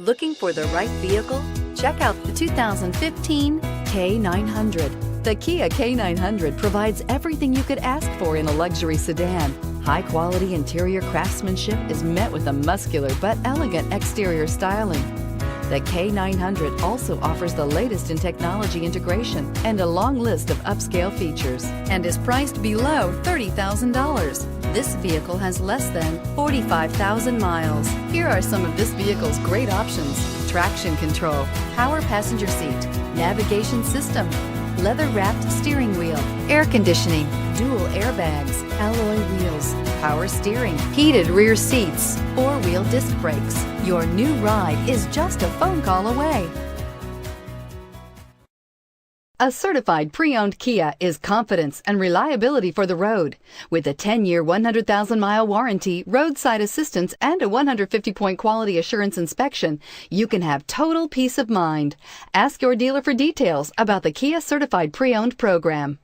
Looking for the right vehicle? Check out the 2015 K900. The Kia K900 provides everything you could ask for in a luxury sedan. High-quality interior craftsmanship is met with a muscular but elegant exterior styling. The K900 also offers the latest in technology integration and a long list of upscale features and is priced below $30,000. This vehicle has less than 45,000 miles. Here are some of this vehicle's great options: traction control, power passenger seat, navigation system, leather-wrapped steering wheel, air conditioning, dual airbags, alloy wheels, power steering, heated rear seats, four-wheel disc brakes. Your new ride is just a phone call away. A certified pre-owned Kia is confidence and reliability for the road. With a 10-year, 100,000-mile warranty, roadside assistance, and a 150-point quality assurance inspection, you can have total peace of mind. Ask your dealer for details about the Kia Certified Pre-Owned program.